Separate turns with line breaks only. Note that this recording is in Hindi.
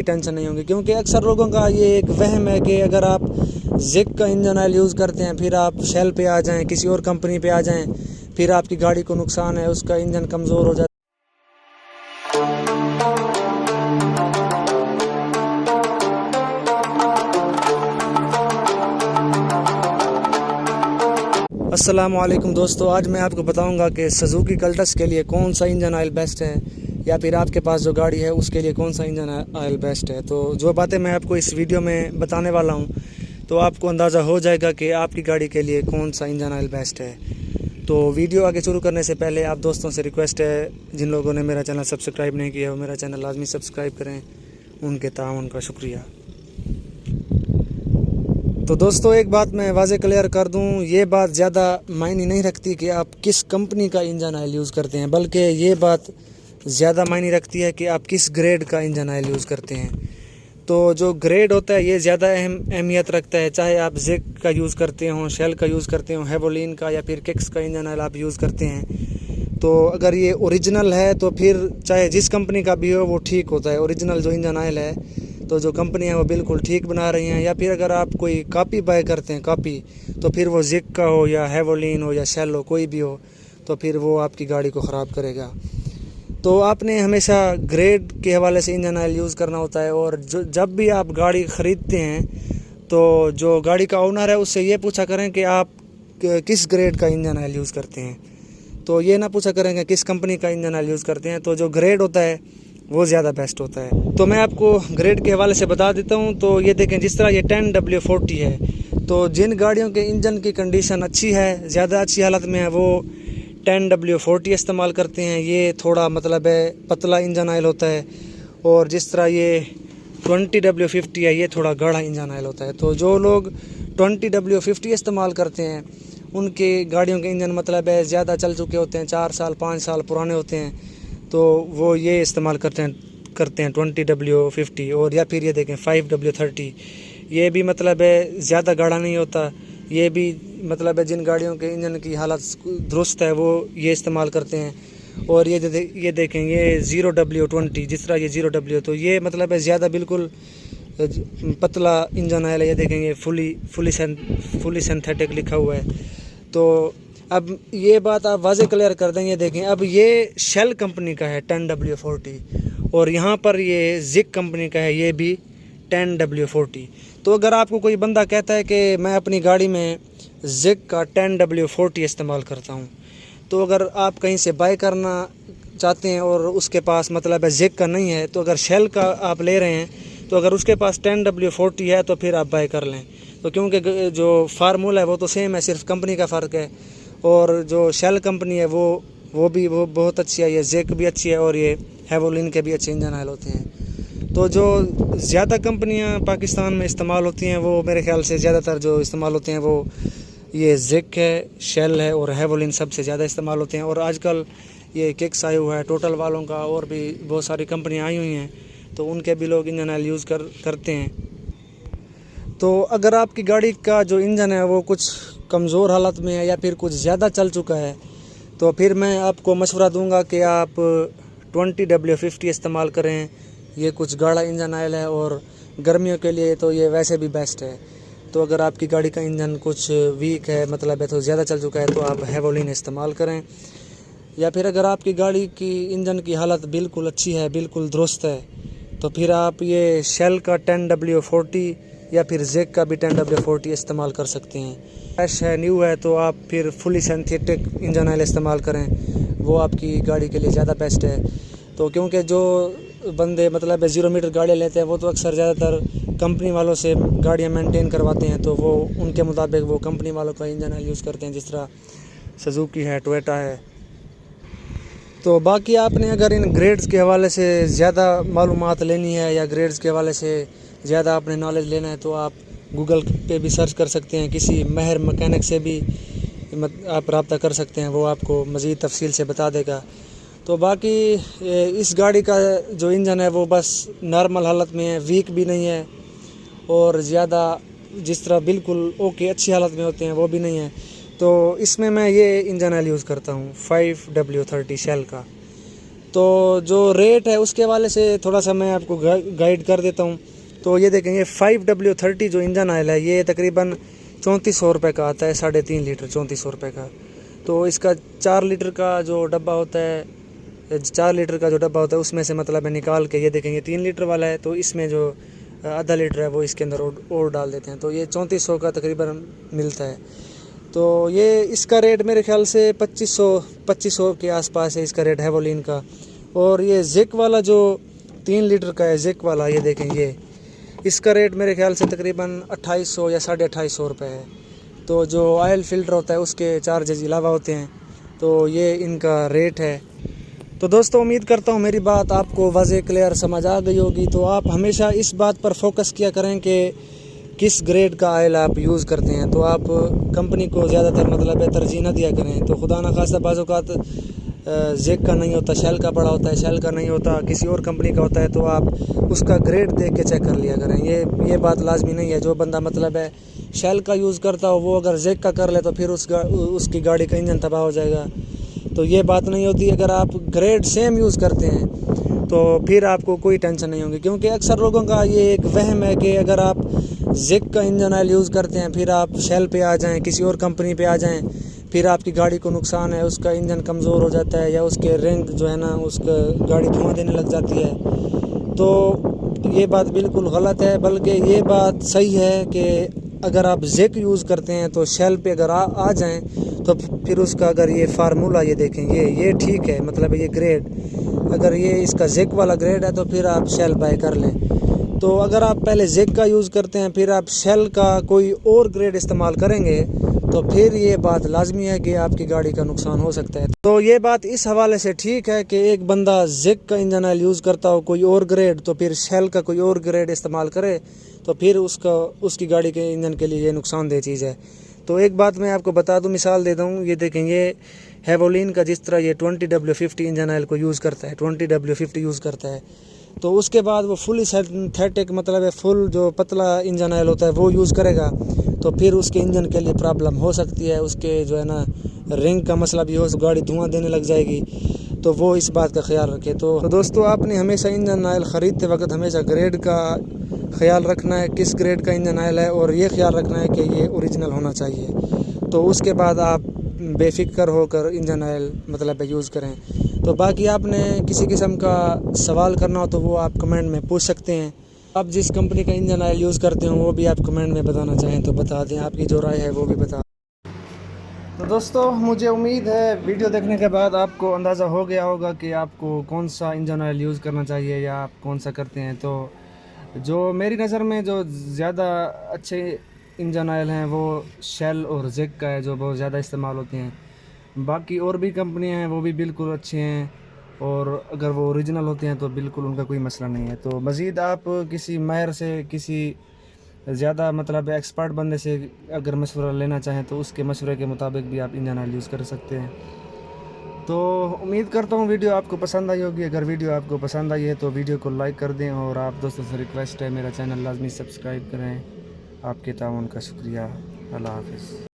टेंशन नहीं होगी। क्योंकि अक्सर लोगों का ये एक वहम है कि अगर आप जिक का इंजन ऑयल यूज़ करते हैं, फिर आप शेल पे आ जाएं, किसी और कंपनी पे आ जाएं, फिर आपकी गाड़ी को नुकसान है, उसका इंजन कमज़ोर हो जाता है। अस्सलामुअलैकुम दोस्तों, आज मैं आपको बताऊंगा कि सुजुकी कल्टस के लिए कौन सा इंजन ऑयल बेस्ट है, या फिर आपके पास जो गाड़ी है उसके लिए कौन सा इंजन ऑयल बेस्ट है। तो जो बातें मैं आपको इस वीडियो में बताने वाला हूं, तो आपको अंदाज़ा हो जाएगा कि आपकी गाड़ी के लिए कौन सा इंजन ऑयल बेस्ट है। तो वीडियो आगे शुरू करने से पहले आप दोस्तों से रिक्वेस्ट है, जिन लोगों ने मेरा चैनल सब्सक्राइब नहीं किया वो मेरा चैनल लाजमी सब्सक्राइब करें, उनके ताउन का शुक्रिया। तो दोस्तों, एक बात मैं वाज़े क्लियर कर दूं, ये बात ज़्यादा मायने नहीं रखती कि आप किस कंपनी का इंजन ऑयल यूज़ करते हैं, बल्कि ये बात ज़्यादा मायने रखती है कि आप किस ग्रेड का इंजन ऑयल यूज़ करते हैं। तो जो ग्रेड होता है ये ज़्यादा अहमियत रखता है, चाहे आप जिक का यूज़ करते हो, शेल का यूज़ करते हो, हेवोलिन का या फिर किक्स का इंजन ऑयल आप यूज़ करते हैं। तो अगर ये ओरिजिनल है तो फिर चाहे जिस कंपनी का भी हो वो ठीक होता है। ओरिजिनल जो इंजन ऑयल है तो जो कंपनी है वो बिल्कुल ठीक बना रही हैं। या फिर अगर आप कोई कॉपी बाय करते हैं, कॉपी, तो फिर वो जिक का हो या हेवोलिन हो या शेल हो, कोई भी हो, तो फिर वो आपकी गाड़ी को ख़राब करेगा। तो आपने हमेशा ग्रेड के हवाले से इंजन ऑयल यूज़ करना होता है। और जब भी आप गाड़ी ख़रीदते हैं तो जो गाड़ी का ओनर है उससे ये पूछा करें कि आप किस ग्रेड का इंजन ऑयल यूज़ करते हैं। तो ये ना पूछा करें कि किस कंपनी का इंजन ऑयल यूज़ करते हैं। तो जो ग्रेड होता है वो ज़्यादा बेस्ट होता है। तो मैं आपको ग्रेड के हवाले से बता देता हूँ। तो ये देखें, जिस तरह ये 10W40 है, तो जिन गाड़ियों के इंजन की कंडीशन अच्छी है, ज़्यादा अच्छी हालत में है, वो 10W40 इस्तेमाल करते हैं। ये थोड़ा मतलब है पतला इंजन ऑयल होता है। और जिस तरह ये 20W50 है, ये थोड़ा गाढ़ा इंजन ऑयल होता है। तो जो लोग 20W50 इस्तेमाल करते हैं उनके गाड़ियों के इंजन मतलब है ज़्यादा चल चुके होते हैं, 4 साल 5 साल पुराने होते हैं, तो वो ये इस्तेमाल करते हैं 20W50। और या फिर ये देखें 5W30, ये भी मतलब है ज़्यादा गाढ़ा नहीं होता। ये भी मतलब है जिन गाड़ियों के इंजन की हालत दुरुस्त है वो ये इस्तेमाल करते हैं। और ये देखें, ये 0W20, जिस तरह ये 0W, तो ये मतलब है ज़्यादा बिल्कुल पतला इंजन ऑयल है। ये देखें, ये फुली सिंथेटिक लिखा हुआ है। तो अब ये बात आप वाज़े क्लियर कर देंगे। देखें, अब ये शेल कंपनी का है 10W40, और यहाँ पर ये जिक कंपनी का है, ये भी 10W40। तो अगर आपको कोई बंदा कहता है कि मैं अपनी गाड़ी में जिक का 10W40 इस्तेमाल करता हूँ, तो अगर आप कहीं से बाय करना चाहते हैं और उसके पास मतलब है जिक का नहीं है, तो अगर शेल का आप ले रहे हैं, तो अगर उसके पास 10W40 है तो फिर आप बाय कर लें। तो क्योंकि जो फार्मूला है वो तो सेम है, सिर्फ कंपनी का फ़र्क है। और जो शेल कंपनी है वो बहुत अच्छी है, ये जिक भी अच्छी है, और ये हेवोलिन के भी अच्छे इंजन ऑयल होते हैं। तो जो ज़्यादा कंपनियां पाकिस्तान में इस्तेमाल होती हैं वो मेरे ख्याल से ज़्यादातर जो इस्तेमाल होते हैं वो ये जिक है, शेल है और हेवोलिन सबसे ज़्यादा इस्तेमाल होते हैं। और आजकल ये किक्स आया हुआ है टोटल वालों का, और भी बहुत सारी कंपनियां आई हुई हैं, तो उनके भी लोग इंजन ऑयल यूज़ करते हैं। तो अगर आपकी गाड़ी का जो इंजन है वो कुछ कमज़ोर हालत में है या फिर कुछ ज़्यादा चल चुका है, तो फिर मैं आपको मशवरा दूंगा कि आप 20W50 इस्तेमाल करें। ये कुछ गाढ़ा इंजन ऑयल है और गर्मियों के लिए तो ये वैसे भी बेस्ट है। तो अगर आपकी गाड़ी का इंजन कुछ वीक है, मतलब है तो ज़्यादा चल चुका है, तो आप हेवोलिन इस्तेमाल करें। या फिर अगर आपकी गाड़ी की इंजन की हालत बिल्कुल अच्छी है, बिल्कुल दुरुस्त है, तो फिर आप ये शेल का 10W40 या फिर जिक का भी 10W40 इस्तेमाल कर सकते हैं। फ्रेश है, न्यू है, तो आप फिर फुली सिंथेटिक इंजन ऑयल इस्तेमाल करें, वो आपकी गाड़ी के लिए ज़्यादा बेस्ट है। तो क्योंकि जो बंदे मतलब 0 मीटर गाड़ियाँ लेते हैं वो तो अक्सर ज़्यादातर कंपनी वालों से गाड़ियाँ मेंटेन करवाते हैं, तो वो उनके मुताबिक वो कंपनी वालों का इंजन ऑयल यूज़ करते हैं, जिस तरह सुजुकी है, टोयोटा है। तो बाकी आपने अगर इन ग्रेड्स के हवाले से ज़्यादा मालूमात लेनी है या ग्रेड्स के हवाले से ज़्यादा आपने नॉलेज लेना है, तो आप गूगल पे भी सर्च कर सकते हैं, किसी माहिर मैकेनिक से भी आप रब्ता कर सकते हैं, वो आपको मज़ीद तफसील से बता देगा। तो बाकी इस गाड़ी का जो इंजन है वो बस नॉर्मल हालत में है, वीक भी नहीं है, और ज़्यादा जिस तरह बिल्कुल ओके अच्छी हालत में होते हैं वो भी नहीं है। तो इसमें मैं ये इंजन ऑयल यूज़ करता हूँ 5W30 शेल का। तो जो रेट है उसके हवाले से थोड़ा सा मैं आपको गाइड कर देता हूँ। तो ये देखें, ये 5W30 जो इंजन ऑयल है ये तकरीबन 3400 रुपये का आता है, 3.5 लीटर 3400 रुपये का। तो इसका 4 लीटर का जो डब्बा होता है, 4 लीटर का जो डब्बा होता है उसमें से मतलब है निकाल के ये देखेंगे 3 लीटर वाला है, तो इसमें जो आधा लीटर है वो इसके अंदर और डाल देते हैं, तो ये 3400 का तकरीबन मिलता है। तो ये इसका रेट मेरे ख्याल से 2500 के आसपास है इसका रेट हेवोलिन का। और ये जिक वाला जो 3 लीटर का है, जिक वाला, ये देखें, ये इसका रेट मेरे ख्याल से तकरीबन 2800 या 2850 रुपये है। तो जो ऑयल फ़िल्टर होता है उसके चार्जेस अलावा होते हैं, तो ये इनका रेट है। तो दोस्तों उम्मीद करता हूँ मेरी बात आपको वाज़ेह क्लियर समझ आ गई होगी। तो आप हमेशा इस बात पर फोकस किया करें कि किस ग्रेड का ऑयल आप यूज़ करते हैं। तो आप कंपनी को ज़्यादातर मतलब है तरजीह न दिया करें। तो खुदा न खास्ता बाज़ औक़ात जेक का नहीं होता, शेल का पड़ा होता है, शेल का नहीं होता, किसी और कंपनी का होता है, तो आप उसका ग्रेड देख के चेक कर लिया करें। ये बात लाजमी नहीं है। जो बंदा मतलब है शेल का यूज़ करता हो वो अगर जेक का कर ले तो फिर उसकी गाड़ी का इंजन तबाह हो जाएगा। तो ये बात नहीं होती। अगर आप ग्रेड सेम यूज़ करते हैं तो फिर आपको कोई टेंशन नहीं होगी, क्योंकि अक्सर लोगों का ये एक वहम है कि अगर आप जेक का इंजन ऑयल यूज़ करते हैं फिर आप शेल पे आ जाएं, किसी और कंपनी पे आ जाएं, फिर आपकी गाड़ी को नुकसान है, उसका इंजन कमज़ोर हो जाता है या उसके रिंग जो है ना उसका गाड़ी धुआं देने लग जाती है। तो ये बात बिल्कुल गलत है, बल्कि ये बात सही है कि अगर आप जेक यूज़ करते हैं तो शेल पे अगर आ जाएं तो फिर उसका अगर ये फार्मूला ये देखें, ये ठीक है, मतलब ये ग्रेड, अगर ये इसका जेक वाला ग्रेड है तो फिर आप शेल बाय कर लें। तो अगर आप पहले जेक का यूज़ करते हैं फिर आप शेल का कोई और ग्रेड इस्तेमाल करेंगे तो फिर ये बात लाजमी है कि आपकी गाड़ी का नुकसान हो सकता है। तो ये बात इस हवाले से ठीक है कि एक बंदा जेक का इंजन ऑयल यूज़ करता हो कोई और ग्रेड, तो फिर शेल का कोई और ग्रेड इस्तेमाल करे तो फिर उसकी गाड़ी के इंजन के लिए ये नुकसानदेह चीज़ है। तो एक बात मैं आपको बता दूं, मिसाल दे दूं, ये देखें, ये हेवोलिन का जिस तरह ये 20W50 इंजन ऑयल को यूज़ करता है, 20W50 यूज़ करता है, तो उसके बाद वो फुली सिंथेटिक मतलब है फुल जो पतला इंजन ऑयल होता है वो यूज़ करेगा तो फिर उसके इंजन के लिए प्रॉब्लम हो सकती है, उसके जो है ना रिंग का मसला भी हो, गाड़ी धुआं देने लग जाएगी। तो वो इस बात का ख्याल रखे। तो दोस्तों आपने हमेशा इंजन ऑयल ख़रीदते वक्त हमेशा ग्रेड का ख्याल रखना है, किस ग्रेड का इंजन ऑयल है, और ये ख्याल रखना है कि ये ओरिजिनल होना चाहिए। तो उसके बाद आप बेफिक्र होकर इंजन ऑयल मतलब यूज़ करें। तो बाकी आपने किसी किस्म का सवाल करना हो तो वो आप कमेंट में पूछ सकते हैं। आप जिस कंपनी का इंजन ऑयल यूज़ करते हो वो भी आप कमेंट में बताना चाहें तो बता दें, आपकी जो राय है वो भी बता। तो दोस्तों मुझे उम्मीद है वीडियो देखने के बाद आपको अंदाज़ा हो गया होगा कि आपको कौन सा इंजन ऑयल यूज़ करना चाहिए या आप कौन सा करते हैं। तो जो मेरी नज़र में जो ज़्यादा अच्छे इंजन ऑयल हैं वो शेल और जेक का है, जो बहुत ज़्यादा इस्तेमाल होते हैं। बाकी और भी कंपनियां हैं वो भी बिल्कुल अच्छे हैं, और अगर वो ओरिजिनल होते हैं तो बिल्कुल उनका कोई मसला नहीं है। तो मज़ीद आप किसी माहिर से, किसी ज़्यादा मतलब एक्सपर्ट बंदे से अगर मशवरा लेना चाहें तो उसके मशवरे के मुताबिक भी आप इंजन ऑयल यूज़ कर सकते हैं। तो उम्मीद करता हूँ वीडियो आपको पसंद आई होगी। अगर वीडियो आपको पसंद आई है तो वीडियो को लाइक कर दें, और आप दोस्तों से रिक्वेस्ट है मेरा चैनल लाजमी सब्सक्राइब करें। आपके ताउन का शुक्रिया। अल्लाह हाफ़िज़।